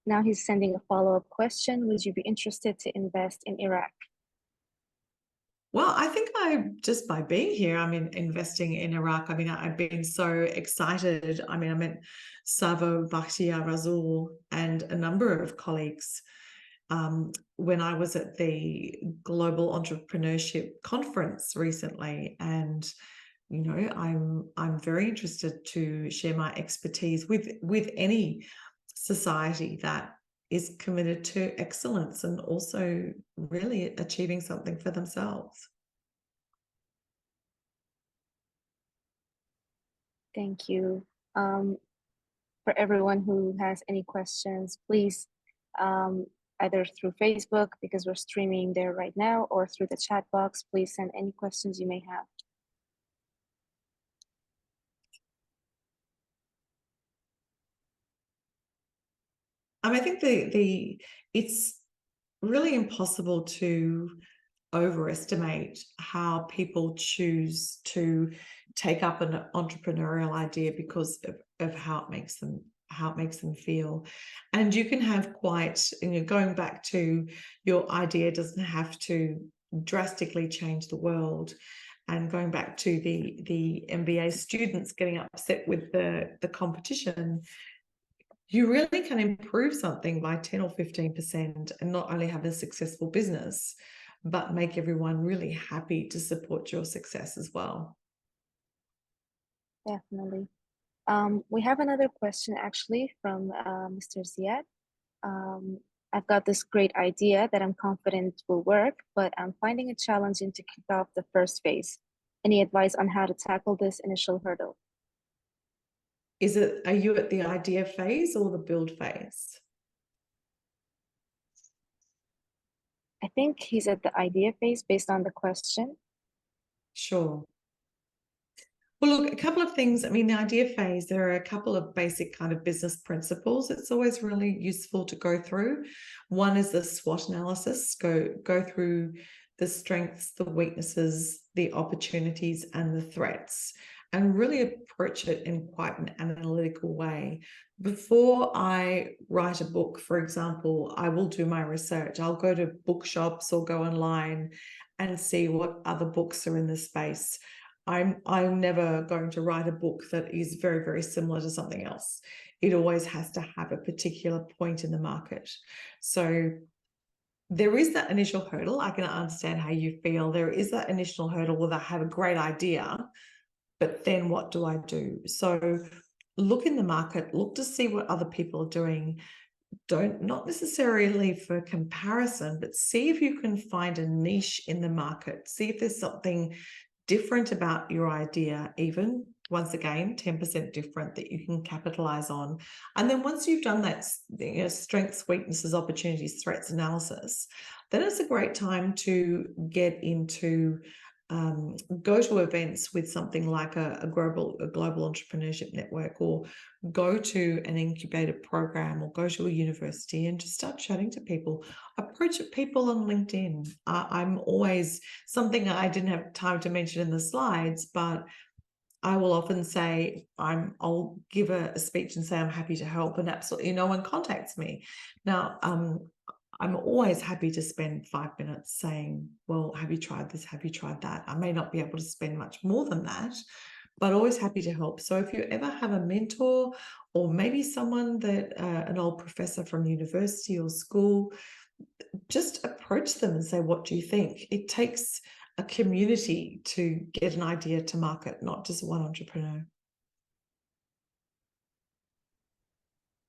Now he's sending a follow-up question. Would you be interested to invest in Iraq? Well, I think just by being here, investing in Iraq, I've been so excited. I met Savo Bakhtiar Razul and a number of colleagues when I was at the Global Entrepreneurship Conference recently. And you know, I'm very interested to share my expertise with any society that is committed to excellence and also really achieving something for themselves. Thank you. For everyone who has any questions, please either through Facebook, because we're streaming there right now, or through the chat box, please send any questions you may have. I think it's really impossible to overestimate how people choose to take up an entrepreneurial idea because of how it makes them feel. And you can have quite, going back to your idea doesn't have to drastically change the world. And going back to the MBA students getting upset with the competition, you really can improve something by 10 or 15% and not only have a successful business, but make everyone really happy to support your success as well. Definitely. We have another question actually from Mr. Ziad. I've got this great idea that I'm confident will work, but I'm finding it challenging to kick off the first phase. Any advice on how to tackle this initial hurdle? Are you at the idea phase or the build phase? I think he's at the idea phase based on the question. Sure. Well, look, a couple of things. I mean, the idea phase, there are a couple of basic kind of business principles. It's always really useful to go through. One is the SWOT analysis, go through the strengths, the weaknesses, the opportunities, and the threats, and really approach it in quite an analytical way. Before I write a book, for example, I will do my research. I'll go to bookshops or go online and see what other books are in the space. I'm never going to write a book that is very, very similar to something else. It always has to have a particular point in the market. So there is that initial hurdle. I can understand how you feel. There is that initial hurdle where I have a great idea, but then what do I do? So look in the market, look to see what other people are doing. Not necessarily for comparison, but see if you can find a niche in the market. See if there's something different about your idea, even once again, 10% different that you can capitalize on. And then once you've done that, strengths, weaknesses, opportunities, threats analysis, then it's a great time to get into go to events with something like a global entrepreneurship network, or go to an incubator program, or go to a university and just start chatting to people. Approach people on LinkedIn. I'm always, something I didn't have time to mention in the slides, but I will often say I'll give a speech and say I'm happy to help, and absolutely no one contacts me. Now, I'm always happy to spend 5 minutes saying, well, have you tried this? Have you tried that? I may not be able to spend much more than that, but always happy to help. So if you ever have a mentor, or maybe someone that an old professor from university or school, just approach them and say, what do you think? It takes a community to get an idea to market, not just one entrepreneur.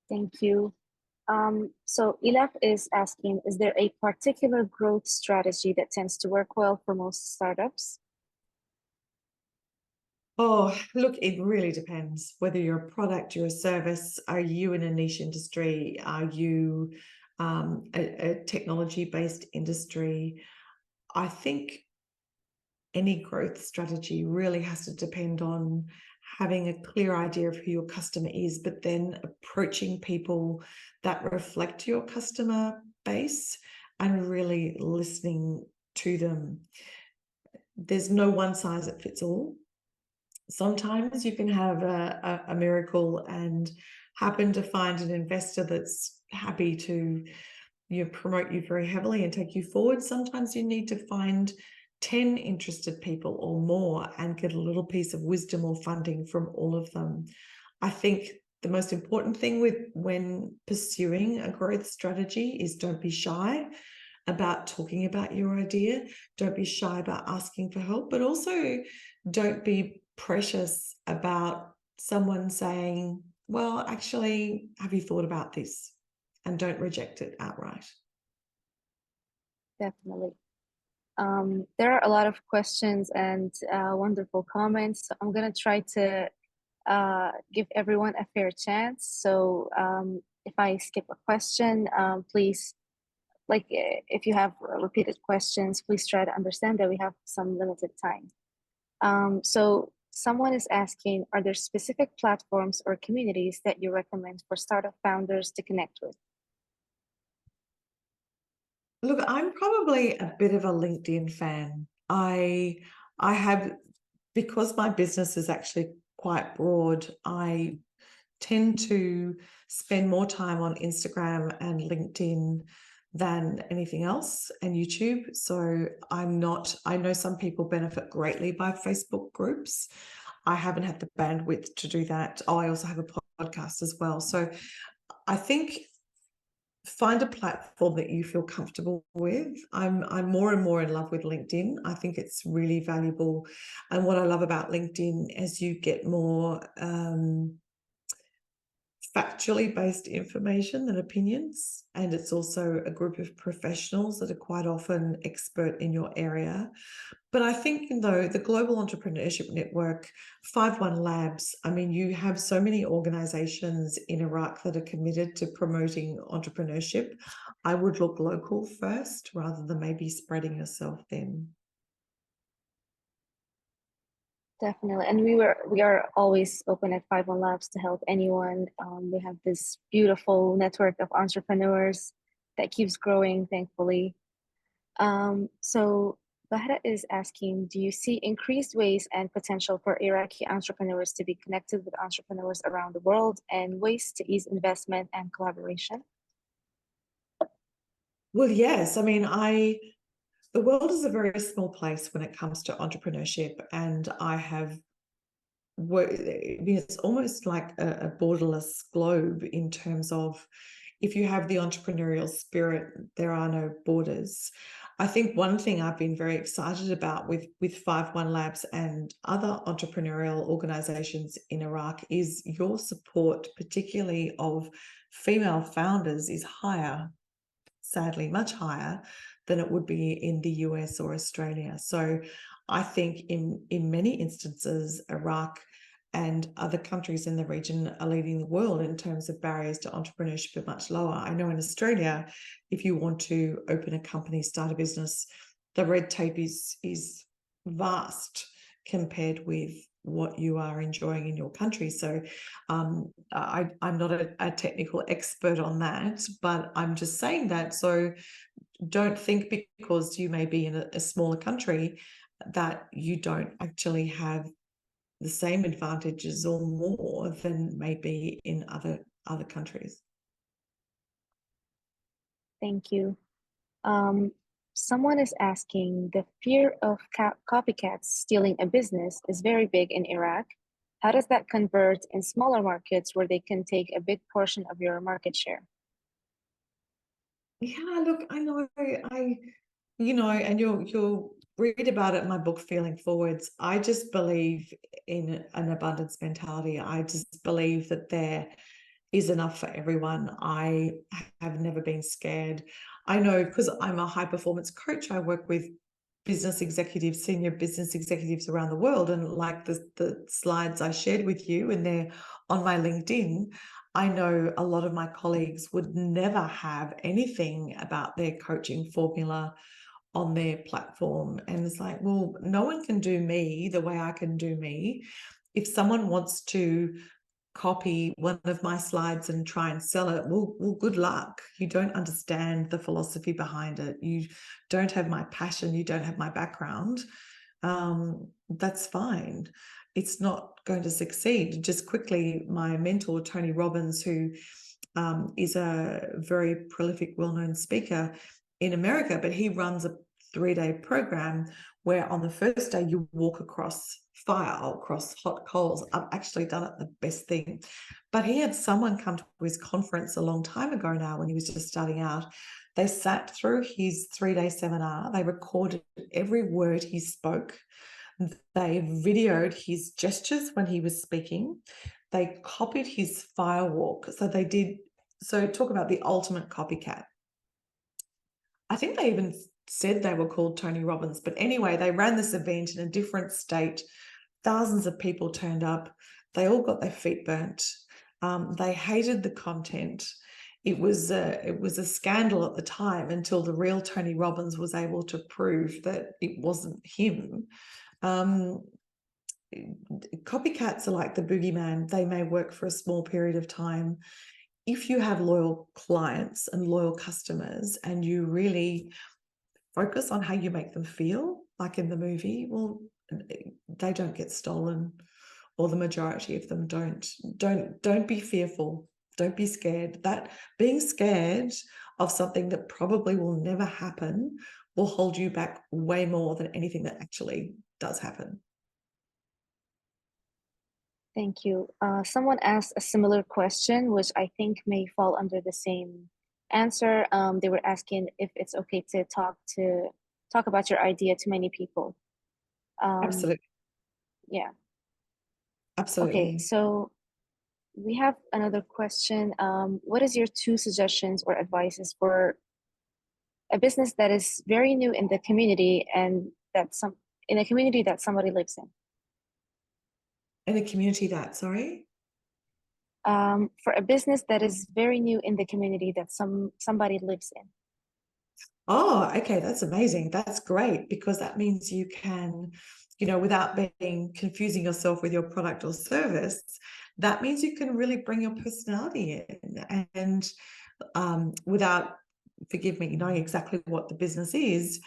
Thank you. So Ilaf is asking, is there a particular growth strategy that tends to work well for most startups? Oh, look, it really depends whether you're a product, you're a service. Are you in a niche industry? Are you a technology-based industry? I think any growth strategy really has to depend on having a clear idea of who your customer is, but then approaching people that reflect your customer base and really listening to them. There's no one size that fits all. Sometimes you can have a miracle and happen to find an investor that's happy to promote you very heavily and take you forward. Sometimes you need to find 10 interested people or more and get a little piece of wisdom or funding from all of them. I think the most important thing when pursuing a growth strategy is don't be shy about talking about your idea. Don't be shy about asking for help, but also don't be precious about someone saying, well, actually, have you thought about this? And don't reject it outright. Definitely. There are a lot of questions and wonderful comments. So I'm going to try to give everyone a fair chance. So if I skip a question, please, like if you have repeated questions, please try to understand that we have some limited time. So someone is asking, are there specific platforms or communities that you recommend for startup founders to connect with? Look, I'm probably a bit of a LinkedIn fan. I have, because my business is actually quite broad, I tend to spend more time on Instagram and LinkedIn than anything else, and YouTube. So I know some people benefit greatly by Facebook groups. I haven't had the bandwidth to do that. Oh, I also have a podcast as well. So I think find a platform that you feel comfortable with. I'm more and more in love with LinkedIn. I think it's really valuable. And what I love about LinkedIn, as you get more factually based information than opinions, and it's also a group of professionals that are quite often expert in your area. But I think, the Global Entrepreneurship Network, 51 Labs, I mean, you have so many organizations in Iraq that are committed to promoting entrepreneurship. I would look local first rather than maybe spreading yourself thin. Definitely. And we are always open at 51 Labs to help anyone. We have this beautiful network of entrepreneurs that keeps growing, thankfully. So Bahra is asking, do you see increased ways and potential for Iraqi entrepreneurs to be connected with entrepreneurs around the world and ways to ease investment and collaboration? Well, yes. I mean, the world is a very small place when it comes to entrepreneurship, and I have it's almost like a borderless globe in terms of, if you have the entrepreneurial spirit, there are no borders. I think one thing I've been very excited about with 51 Labs and other entrepreneurial organizations in Iraq is your support, particularly of female founders, is higher, sadly, much higher than it would be in the US or Australia. So I think in many instances, Iraq and other countries in the region are leading the world in terms of barriers to entrepreneurship are much lower. I know in Australia, if you want to open a company, start a business, the red tape is vast compared with what you are enjoying in your country. So I'm not a technical expert on that, but I'm just saying that. So don't think because you may be in a smaller country that you don't actually have the same advantages or more than maybe in other countries. Thank you. Someone is asking, the fear of copycats stealing a business is very big in Iraq. How does that convert in smaller markets where they can take a big portion of your market share? Yeah, look, I know, and you'll read about it in my book, Feeling Forwards. I just believe in an abundance mentality. I just believe that there is enough for everyone. I have never been scared. I know, because I'm a high performance coach, I work with business executives, senior business executives around the world. And like the slides I shared with you, and they're on my LinkedIn, I know a lot of my colleagues would never have anything about their coaching formula on their platform. And it's like, well, no one can do me the way I can do me. If someone wants to copy one of my slides and try and sell it, well, good luck. You don't understand the philosophy behind it. You don't have my passion. You don't have my background. That's fine. It's not going to succeed. Just quickly, my mentor, Tony Robbins, who is a very prolific, well-known speaker in America, but he runs a 3-day program where on the first day you walk across fire, across hot coals. I've actually done it, the best thing. But he had someone come to his conference a long time ago now when he was just starting out. They sat through his 3-day seminar. They recorded every word he spoke. They videoed his gestures when he was speaking. They copied his firewalk. So talk about the ultimate copycat. I think they even said they were called Tony Robbins. But anyway, they ran this event in a different state. Thousands of people turned up. They all got their feet burnt. They hated the content. It was a scandal at the time until the real Tony Robbins was able to prove that it wasn't him. Copycats are like the boogeyman. They may work for a small period of time. If you have loyal clients and loyal customers and you really focus on how you make them feel, like in the movie, well, they don't get stolen, or the majority of them don't. Don't be fearful. Don't be scared. That being scared of something that probably will never happen will hold you back way more than anything that actually does happen. Thank you. Someone asked a similar question, which I think may fall under the same answer. They were asking if it's okay to talk about your idea to many people. Absolutely. Yeah. Absolutely. Okay, so we have another question. What is your 2 suggestions or advices for a business that is very new in the community and in a community that somebody lives in? In a community that, sorry? For a business that is very new in the community that somebody lives in. Oh, okay, that's amazing. That's great, because that means you can, without being confusing yourself with your product or service, that means you can really bring your personality in and without, forgive me, knowing exactly what the business is,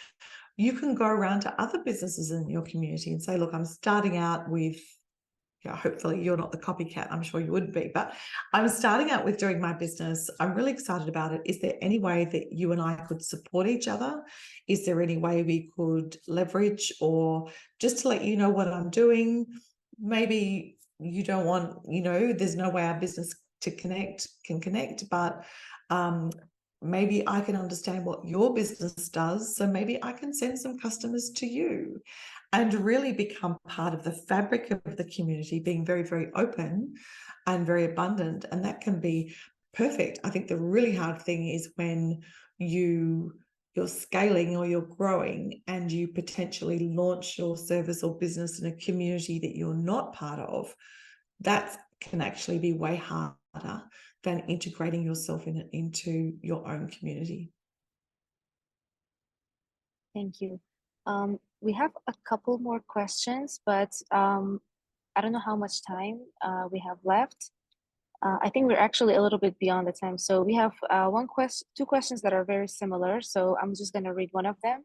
you can go around to other businesses in your community and say, look, I'm starting out with, hopefully you're not the copycat, I'm sure you would be, but I'm starting out with doing my business. I'm really excited about it. Is there any way that you and I could support each other? Is there any way we could leverage, or just to let you know what I'm doing? Maybe you don't want, there's no way our business can connect, but maybe I can understand what your business does. So maybe I can send some customers to you and really become part of the fabric of the community, being very, very open and very abundant. And that can be perfect. I think the really hard thing is when you're scaling or you're growing and you potentially launch your service or business in a community that you're not part of. That can actually be way harder than integrating yourself into your own community. Thank you. We have a couple more questions, but I don't know how much time we have left. I think we're actually a little bit beyond the time. So we have 2 questions that are very similar. So I'm just going to read one of them.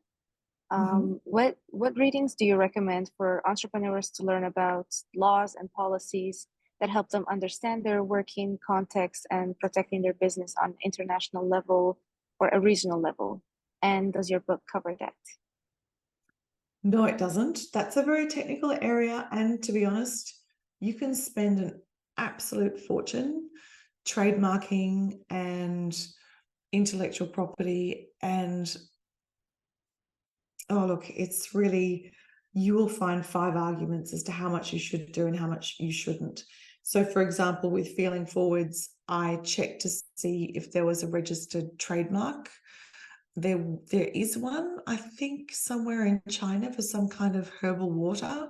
What readings do you recommend for entrepreneurs to learn about laws and policies that help them understand their working context and protecting their business on international level or a regional level? And does your book cover that? No, it doesn't. That's a very technical area. And to be honest, you can spend an absolute fortune trademarking and intellectual property. And oh, look, it's really, you will find 5 arguments as to how much you should do and how much you shouldn't. So for example, with Feeling Forwards, I checked to see if there was a registered trademark. There is one, I think, somewhere in China for some kind of herbal water.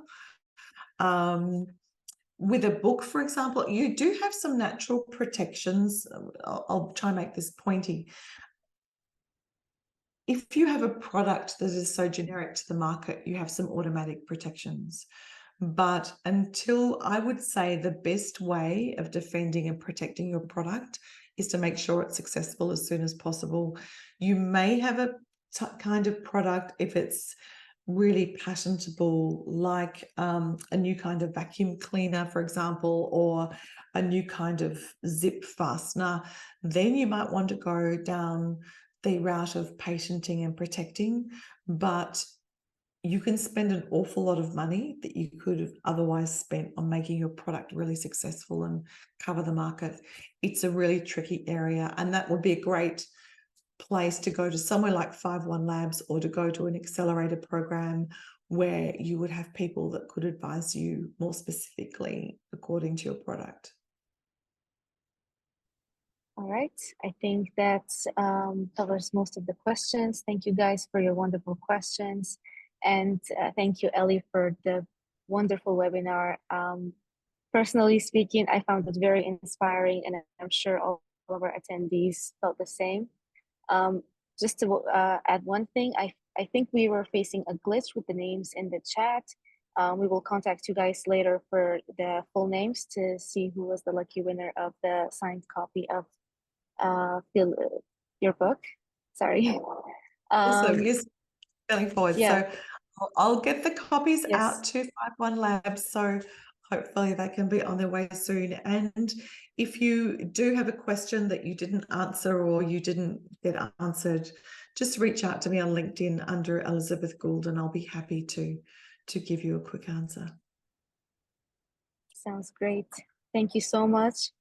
With a book, for example, you do have some natural protections. I'll try and make this pointy. If you have a product that is so generic to the market, you have some automatic protections. But until, I would say the best way of defending and protecting your product is to make sure it's successful as soon as possible. You may have a kind of product if it's really patentable, like a new kind of vacuum cleaner, for example, or a new kind of zip fastener, then you might want to go down the route of patenting and protecting. But you can spend an awful lot of money that you could have otherwise spent on making your product really successful and cover the market. It's a really tricky area, and that would be a great place to go to somewhere like 51 Labs or to go to an accelerator program where you would have people that could advise you more specifically according to your product. All right, I think that covers most of the questions. Thank you guys for your wonderful questions. And thank you, Ellie, for the wonderful webinar. Personally speaking, I found it very inspiring, and I'm sure all of our attendees felt the same. Just to add one thing, I think we were facing a glitch with the names in the chat. We will contact you guys later for the full names to see who was the lucky winner of the signed copy of your book. Sorry. Awesome. Yes, going forward. Yeah. So I'll get the copies Yes. out to 51 Labs. So hopefully they can be on their way soon. And if you do have a question that you didn't answer or you didn't get answered, just reach out to me on LinkedIn under Elizabeth Gould, and I'll be happy to give you a quick answer. Sounds great. Thank you so much.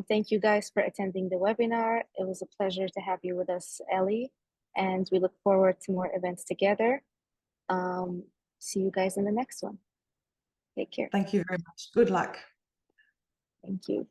Thank you guys for attending the webinar. It was a pleasure to have you with us, Ellie, and we look forward to more events together. See you guys in the next one. Take care. Thank you very much. Good luck. Thank you.